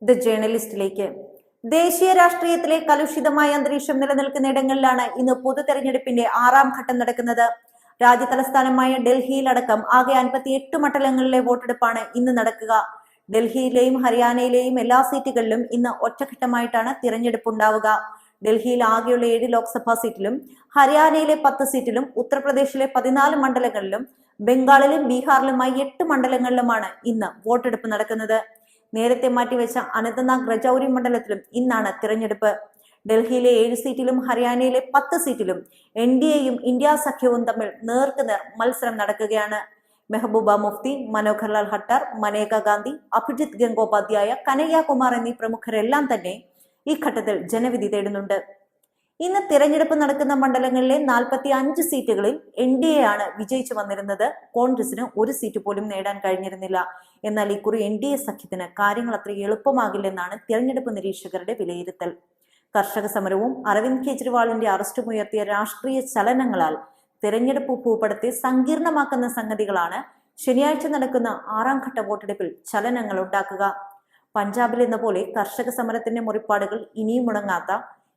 The ജേർണലിസ്റ്റിലേക്ക്. ദേശീയ രാഷ്ട്രീയത്തിലെ കലുഷിതമായ അന്തരീക്ഷം നിലനിൽക്കുന്ന ഇടങ്ങളിലാണ് ഇന്ന് പൊതു തെരഞ്ഞെടുപ്പിന്റെ 6ാം ഘട്ടം നടക്കുന്നത്. രാജ്യതലസ്ഥാനമായ ഡൽഹിയിലടക്കം ആകെ 58 മണ്ഡലങ്ങളിലെ വോട്ടെടുപ്പാണ് ഇന്ന് നടക്കുക. ഡൽഹിയിലെയും ഹരിയാനയിലെയും എല്ലാ സീറ്റുകളിലും ഇന്ന് ഒറ്റഘട്ടമായിട്ടാണ് തിരഞ്ഞെടുപ്പ് ഉണ്ടാവുക. ഡൽഹിയിൽ ആകെയുള്ള 7 ലോക്സഭാ സീറ്റിലും ഹരിയാനയിലെ 10 സീറ്റിലും ഉത്തർപ്രദേശിലെ 14 മണ്ഡലങ്ങളിലും ബംഗാളിലും ബീഹാറിലുമായി 8 മണ്ഡലങ്ങളിലുമാണ് ഇന്ന് വോട്ടെടുപ്പ് നടക്കുന്നത്. നേരത്തെ മാറ്റിവെച്ച അനന്തനാഗ് രജൌരി മണ്ഡലത്തിലും ഇന്നാണ് തിരഞ്ഞെടുപ്പ്. ഡൽഹിയിലെ 7 സീറ്റിലും ഹരിയാനയിലെ 10 സീറ്റിലും NDAയും ഇന്ത്യ സഖ്യവും തമ്മിൽ നേർക്കുനേർ മത്സരം നടക്കുകയാണ്. മെഹബൂബ മുഫ്തി, മനോഹർ ലാൽ ഖട്ടർ, മനേക ഗാന്ധി, അഭിജിത് ഗംഗോപാധ്യായ, കനയ്യകുമാർ എന്നീ പ്രമുഖരെല്ലാം തന്നെ ഈ ഘട്ടത്തിൽ ജനവിധി തേടുന്നുണ്ട്. ഇന്ന് തിരഞ്ഞെടുപ്പ് നടക്കുന്ന മണ്ഡലങ്ങളിലെ 45 സീറ്റുകളിൽ NDA ആണ് വിജയിച്ചു വന്നിരുന്നത്. കോൺഗ്രസിന് 1 സീറ്റ് പോലും നേടാൻ കഴിഞ്ഞിരുന്നില്ല. എന്നാൽ ഇക്കുറി NDA സഖ്യത്തിന് കാര്യങ്ങൾ അത്ര എളുപ്പമാകില്ലെന്നാണ് തിരഞ്ഞെടുപ്പ് നിരീക്ഷകരുടെ വിലയിരുത്തൽ. കർഷക സമരവും അരവിന്ദ് കെജ്രിവാളിന്റെ അറസ്റ്റും ഉയർത്തിയ രാഷ്ട്രീയ ചലനങ്ങളാൽ തിരഞ്ഞെടുപ്പ് ഭൂപടത്തെ സങ്കീർണമാക്കുന്ന സംഗതികളാണ് ശനിയാഴ്ച നടക്കുന്ന 6ാം ഘട്ട വോട്ടെടുപ്പിൽ ചലനങ്ങൾ ഉണ്ടാക്കുക. പഞ്ചാബിൽ എന്ന പോലെ കർഷക സമരത്തിന്റെ മുറിപ്പാടുകൾ ഇനിയും മുടങ്ങാത്ത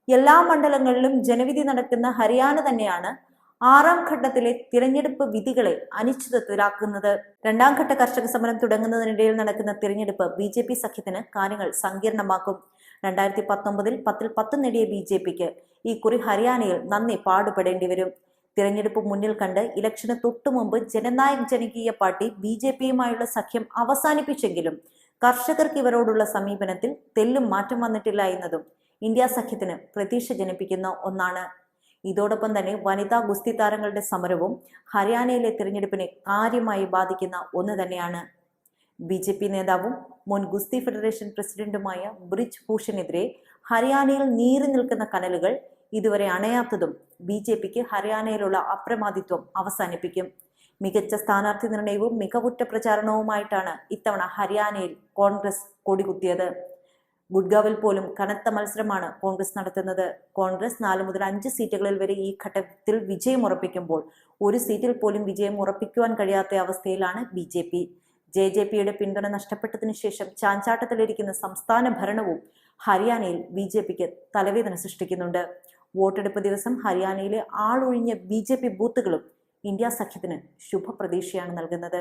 എല്ലാ മണ്ഡലങ്ങളിലും ജനവിധി നടക്കുന്ന ഹരിയാന തന്നെയാണ് 6ാം ഘട്ടത്തിലെ തിരഞ്ഞെടുപ്പ് വിധികളെ അനിശ്ചിതത്വത്തിലാക്കുന്നത്. 2ാം ഘട്ട കർഷക സമരം തുടങ്ങുന്നതിനിടയിൽ നടക്കുന്ന തിരഞ്ഞെടുപ്പ് BJP സഖ്യത്തിന് കാര്യങ്ങൾ സങ്കീർണമാക്കും. 2019-ൽ 10 നേടിയ BJPക്ക് ഈ കുറി ഹരിയാനയിൽ നന്ദി പാടുപെടേണ്ടി വരും. തിരഞ്ഞെടുപ്പ് മുന്നിൽ കണ്ട് ഇലക്ഷന് തൊട്ടുമുമ്പ് ജനനായക് ജനകീയ പാർട്ടി BJPയുമായുള്ള സഖ്യം അവസാനിപ്പിച്ചെങ്കിലും കർഷകർക്ക് ഇവരോടുള്ള സമീപനത്തിൽ തെല്ലും മാറ്റം വന്നിട്ടില്ല എന്നതും ഇന്ത്യ സഖ്യത്തിന് പ്രതീക്ഷ ജനിപ്പിക്കുന്ന ഒന്നാണ്. ഇതോടൊപ്പം തന്നെ വനിതാ ഗുസ്തി താരങ്ങളുടെ സമരവും ഹരിയാനയിലെ തിരഞ്ഞെടുപ്പിനെ കാര്യമായി ബാധിക്കുന്ന ഒന്ന് തന്നെയാണ്. BJP നേതാവും മുൻ ഗുസ്തി ഫെഡറേഷൻ പ്രസിഡന്റുമായ ബ്രിജ് ഭൂഷണെതിരെ ഹരിയാനയിൽ നീറി നിൽക്കുന്ന കനലുകൾ ഇതുവരെ അണയാത്തതും BJPക്ക് ഹരിയാനയിലുള്ള അപ്രമാദിത്വം അവസാനിപ്പിക്കും. മികച്ച സ്ഥാനാർത്ഥി നിർണയവും മികവുറ്റ പ്രചാരണവുമായിട്ടാണ് ഇത്തവണ ഹരിയാനയിൽ കോൺഗ്രസ് കൊടികുത്തിയത്. ഗുഡ്ഗാവിൽ പോലും കനത്ത മത്സരമാണ് കോൺഗ്രസ് നടത്തുന്നത്. കോൺഗ്രസ് 4 മുതൽ 5 സീറ്റുകളിൽ വരെ ഈ ഘട്ടത്തിൽ വിജയം ഉറപ്പിക്കുമ്പോൾ 1 സീറ്റിൽ പോലും വിജയം ഉറപ്പിക്കുവാൻ കഴിയാത്ത അവസ്ഥയിലാണ് BJP. JJPയുടെ പിന്തുണ നഷ്ടപ്പെട്ടതിനു ശേഷം ചാഞ്ചാട്ടത്തിലിരിക്കുന്ന സംസ്ഥാന ഭരണവും ഹരിയാനയിൽ BJPക്ക് തലവേദന സൃഷ്ടിക്കുന്നുണ്ട്. വോട്ടെടുപ്പ് ദിവസം ഹരിയാനയിലെ ആളൊഴിഞ്ഞ BJP ബൂത്തുകളും ഇന്ത്യ സഖ്യത്തിന് ശുഭപ്രതീക്ഷയാണ് നൽകുന്നത്.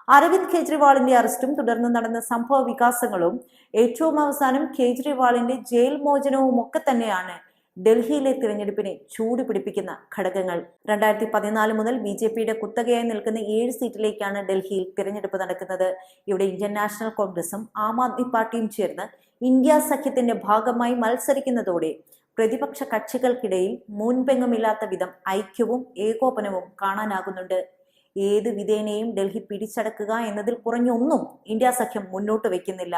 അരവിന്ദ് കെജ്രിവാളിന്റെ അറസ്റ്റും തുടർന്ന് നടന്ന സംഭവ വികാസങ്ങളും ഏറ്റവും അവസാനം കെജ്രിവാളിന്റെ ജയിൽ മോചനവും ഒക്കെ തന്നെയാണ് ഡൽഹിയിലെ തിരഞ്ഞെടുപ്പിനെ ചൂടുപിടിപ്പിക്കുന്ന ഘടകങ്ങൾ. 2014 മുതൽ BJPയുടെ കുത്തകയായി നിൽക്കുന്ന 7 സീറ്റിലേക്കാണ് ഡൽഹിയിൽ തിരഞ്ഞെടുപ്പ് നടക്കുന്നത്. ഇവിടെ ഇന്ത്യൻ നാഷണൽ കോൺഗ്രസും ആം ആദ്മി പാർട്ടിയും ചേർന്ന് ഇന്ത്യ സഖ്യത്തിന്റെ ഭാഗമായി മത്സരിക്കുന്നതോടെ പ്രതിപക്ഷ കക്ഷികൾക്കിടയിൽ മുൻപെങ്ങുമില്ലാത്ത വിധം ഐക്യവും ഏകോപനവും കാണാനാകുന്നുണ്ട്. ഏത് വിധേനയും ഡൽഹി പിടിച്ചടക്കുക എന്നതിൽ കുറഞ്ഞൊന്നും ഇന്ത്യ സഖ്യം മുന്നോട്ട് വയ്ക്കുന്നില്ല.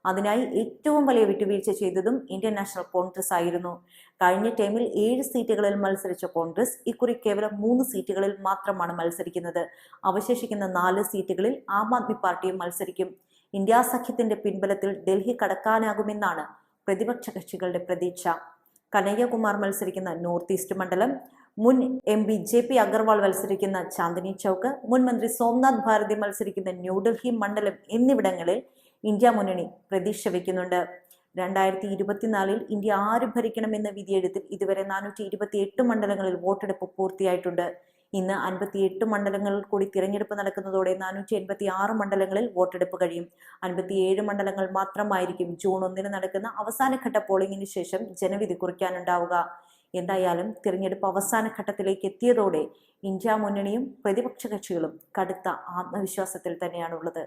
അതിനായി ഏറ്റവും വലിയ വിട്ടുവീഴ്ച ചെയ്തതും ഇന്ത്യൻ നാഷണൽ കോൺഗ്രസ് ആയിരുന്നു. കഴിഞ്ഞ ടൈമിൽ 7 സീറ്റുകളിൽ മത്സരിച്ച കോൺഗ്രസ് ഇക്കുറി കേവലം 3 സീറ്റുകളിൽ മാത്രമാണ് മത്സരിക്കുന്നത്. അവശേഷിക്കുന്ന 4 സീറ്റുകളിൽ ആം ആദ്മി പാർട്ടിയും മത്സരിക്കും. ഇന്ത്യ സഖ്യത്തിന്റെ പിൻബലത്തിൽ ഡൽഹി കടക്കാനാകുമെന്നാണ് പ്രതിപക്ഷ കക്ഷികളുടെ പ്രതീക്ഷ. കനയ്യകുമാർ മത്സരിക്കുന്ന നോർത്ത് ഈസ്റ്റ് മണ്ഡലം, മുൻ MP JP അഗർവാൾ മത്സരിക്കുന്ന ചാന്ദിനി ചൗക്ക്, മുൻ മന്ത്രി സോംനാഥ് ഭാരതി മത്സരിക്കുന്ന ന്യൂഡൽഹി മണ്ഡലം എന്നിവിടങ്ങളിൽ ഇന്ത്യ മുന്നണി പ്രതീക്ഷ വയ്ക്കുന്നുണ്ട്. 2024-ൽ ഇന്ത്യ ആര് ഭരിക്കണമെന്ന വിധിയെഴുത്തിൽ ഇതുവരെ 428 മണ്ഡലങ്ങളിൽ വോട്ടെടുപ്പ് പൂർത്തിയായിട്ടുണ്ട്. ഇന്ന് 58 മണ്ഡലങ്ങളിൽ കൂടി തിരഞ്ഞെടുപ്പ് നടക്കുന്നതോടെ 486 മണ്ഡലങ്ങളിൽ വോട്ടെടുപ്പ് കഴിയും. 57 മണ്ഡലങ്ങൾ മാത്രമായിരിക്കും ജൂൺ 1 നടക്കുന്ന അവസാനഘട്ട പോളിംഗിന് ശേഷം ജനവിധി കുറിക്കാനുണ്ടാവുക. എന്തായാലും തിരഞ്ഞെടുപ്പ് അവസാന ഘട്ടത്തിലേക്ക് എത്തിയതോടെ ഇന്ത്യ മുന്നണിയും പ്രതിപക്ഷ കക്ഷികളും കടുത്ത ആത്മവിശ്വാസത്തിൽ തന്നെയാണുള്ളത്.